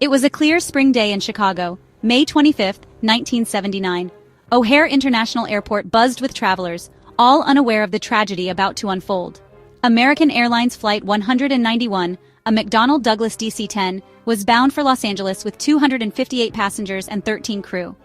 It was a clear spring day in Chicago, May 25, 1979. O'Hare International Airport buzzed with travelers, all unaware of the tragedy about to unfold. American Airlines Flight 191, a McDonnell Douglas DC-10, was bound for Los Angeles with 258 passengers and 13 crew.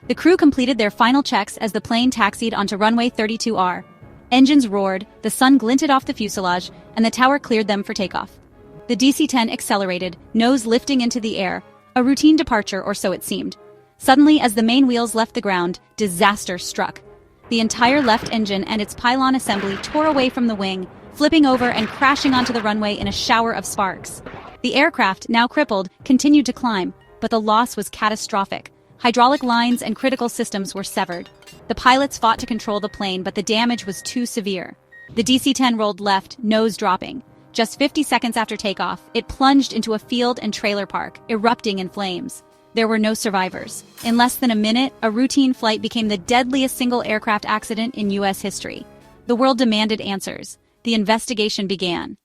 The crew completed their final checks as the plane taxied onto runway 32R. Engines roared, the sun glinted off the fuselage, and the tower cleared them for takeoff. The DC-10 accelerated, nose lifting into the air, a routine departure or so it seemed. Suddenly, as the main wheels left the ground, disaster struck. The entire left engine and its pylon assembly tore away from the wing, flipping over and crashing onto the runway in a shower of sparks. The aircraft, now crippled, continued to climb, but the loss was catastrophic. Hydraulic lines and critical systems were severed. The pilots fought to control the plane, but the damage was too severe. The DC-10 rolled left, nose dropping. Just 50 seconds after takeoff, it plunged into a field and trailer park, erupting in flames. There were no survivors. In less than a minute, a routine flight became the deadliest single aircraft accident in U.S. history. The world demanded answers. The investigation began.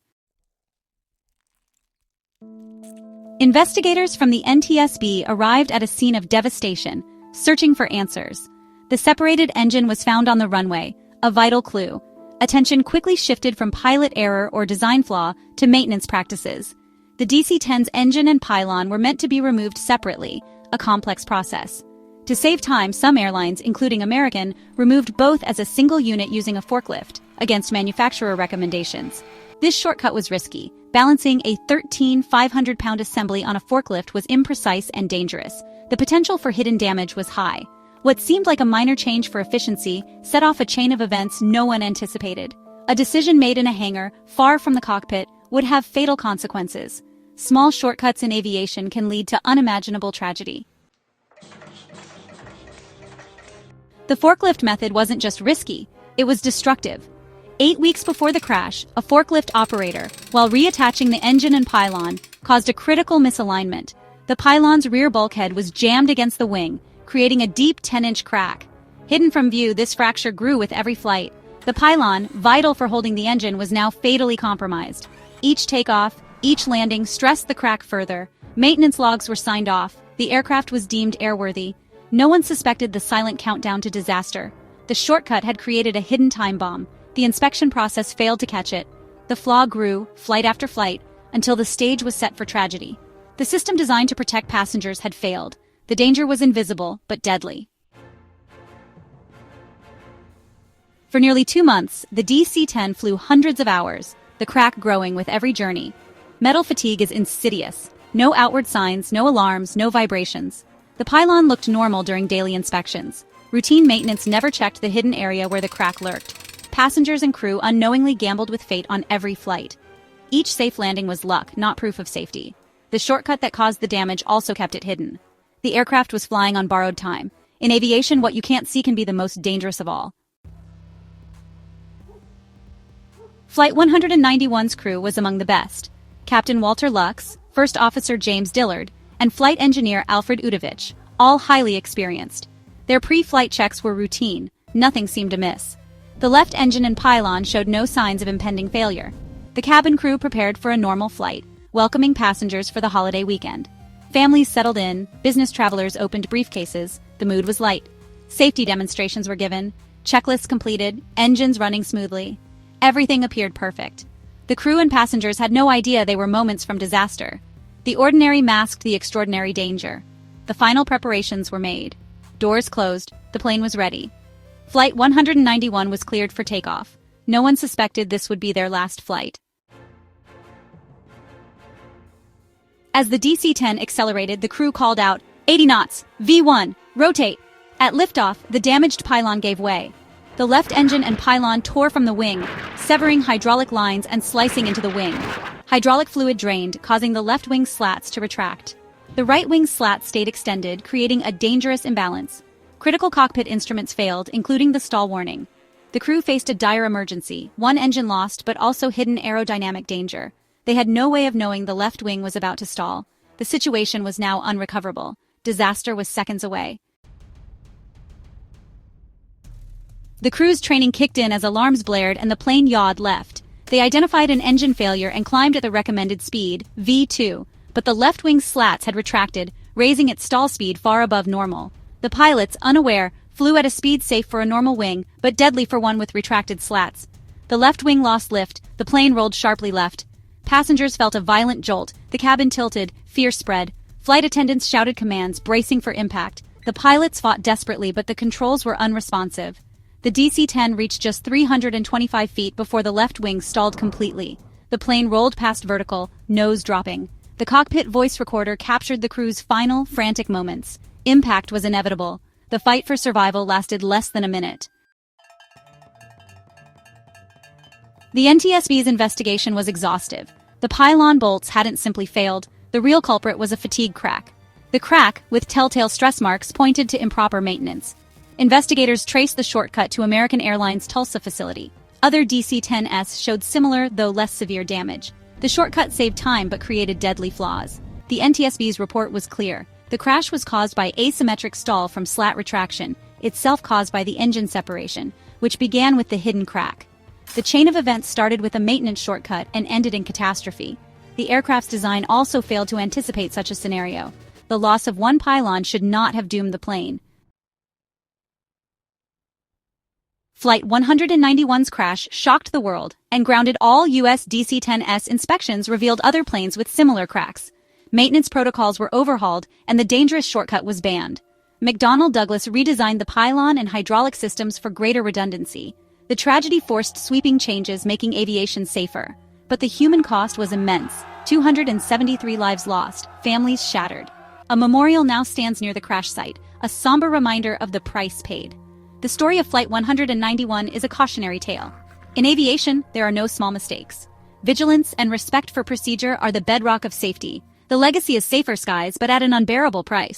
Investigators from the NTSB arrived at a scene of devastation, searching for answers. The separated engine was found on the runway, a vital clue. Attention quickly shifted from pilot error or design flaw to maintenance practices. The DC-10's engine and pylon were meant to be removed separately, a complex process. To save time, some airlines, including American, removed both as a single unit using a forklift, against manufacturer recommendations. This shortcut was risky. Balancing a 500-pound assembly on a forklift was imprecise and dangerous. The potential for hidden damage was high. What seemed like a minor change for efficiency set off a chain of events no one anticipated. A decision made in a hangar, far from the cockpit, would have fatal consequences. Small shortcuts in aviation can lead to unimaginable tragedy. The forklift method wasn't just risky, it was destructive. 8 weeks before the crash, a forklift operator, while reattaching the engine and pylon, caused a critical misalignment. The pylon's rear bulkhead was jammed against the wing, creating a deep 10-inch crack. Hidden from view, this fracture grew with every flight. The pylon, vital for holding the engine, was now fatally compromised. Each takeoff, each landing stressed the crack further. Maintenance logs were signed off. The aircraft was deemed airworthy. No one suspected the silent countdown to disaster. The shortcut had created a hidden time bomb. The inspection process failed to catch it. The flaw grew, flight after flight, until the stage was set for tragedy. The system designed to protect passengers had failed. The danger was invisible, but deadly. For nearly 2 months, the DC-10 flew hundreds of hours, the crack growing with every journey. Metal fatigue is insidious. No outward signs, no alarms, no vibrations. The pylon looked normal during daily inspections. Routine maintenance never checked the hidden area where the crack lurked. Passengers and crew unknowingly gambled with fate on every flight. Each safe landing was luck, not proof of safety. The shortcut that caused the damage also kept it hidden. The aircraft was flying on borrowed time. In aviation, what you can't see can be the most dangerous of all. Flight 191's crew was among the best. Captain Walter Lux, First Officer James Dillard, and Flight Engineer Alfred Udovich, all highly experienced. Their pre-flight checks were routine. Nothing seemed amiss. The left engine and pylon showed no signs of impending failure. The cabin crew prepared for a normal flight, welcoming passengers for the holiday weekend. Families settled in, business travelers opened briefcases, the mood was light. Safety demonstrations were given, checklists completed, engines running smoothly. Everything appeared perfect. The crew and passengers had no idea they were moments from disaster. The ordinary masked the extraordinary danger. The final preparations were made. Doors closed, the plane was ready. Flight 191 was cleared for takeoff. No one suspected this would be their last flight. As the DC-10 accelerated, the crew called out, 80 knots, V1, rotate. At liftoff, the damaged pylon gave way. The left engine and pylon tore from the wing, severing hydraulic lines and slicing into the wing. Hydraulic fluid drained, causing the left wing slats to retract. The right wing slats stayed extended, creating a dangerous imbalance. Critical cockpit instruments failed, including the stall warning. The crew faced a dire emergency, one engine lost but also hidden aerodynamic danger. They had no way of knowing the left wing was about to stall. The situation was now unrecoverable. Disaster was seconds away. The crew's training kicked in as alarms blared and the plane yawed left. They identified an engine failure and climbed at the recommended speed, V2, but the left wing's slats had retracted, raising its stall speed far above normal. The pilots, unaware, flew at a speed safe for a normal wing, but deadly for one with retracted slats. The left wing lost lift, the plane rolled sharply left. Passengers felt a violent jolt, the cabin tilted, fear spread. Flight attendants shouted commands, bracing for impact. The pilots fought desperately, but the controls were unresponsive. The DC-10 reached just 325 feet before the left wing stalled completely. The plane rolled past vertical, nose dropping. The cockpit voice recorder captured the crew's final, frantic moments. Impact was inevitable. The fight for survival lasted less than a minute. The NTSB's investigation was exhaustive. The pylon bolts hadn't simply failed. The real culprit was a fatigue crack. The crack, with telltale stress marks, pointed to improper maintenance. Investigators traced the shortcut to American Airlines' Tulsa facility. Other DC-10s showed similar, though less severe damage. The shortcut saved time but created deadly flaws. The NTSB's report was clear. The crash was caused by asymmetric stall from slat retraction, itself caused by the engine separation, which began with the hidden crack. The chain of events started with a maintenance shortcut and ended in catastrophe. The aircraft's design also failed to anticipate such a scenario. The loss of one pylon should not have doomed the plane. Flight 191's crash shocked the world and grounded all U.S. DC-10s inspections revealed other planes with similar cracks. Maintenance protocols were overhauled and the dangerous shortcut was banned. McDonnell Douglas redesigned the pylon and hydraulic systems for greater redundancy. The tragedy forced sweeping changes, making aviation safer. But the human cost was immense. 273 lives lost, families shattered. A memorial now stands near the crash site, a somber reminder of the price paid. The story of Flight 191 is a cautionary tale. In aviation, there are no small mistakes. Vigilance and respect for procedure are the bedrock of safety. The legacy is safer skies, but at an unbearable price.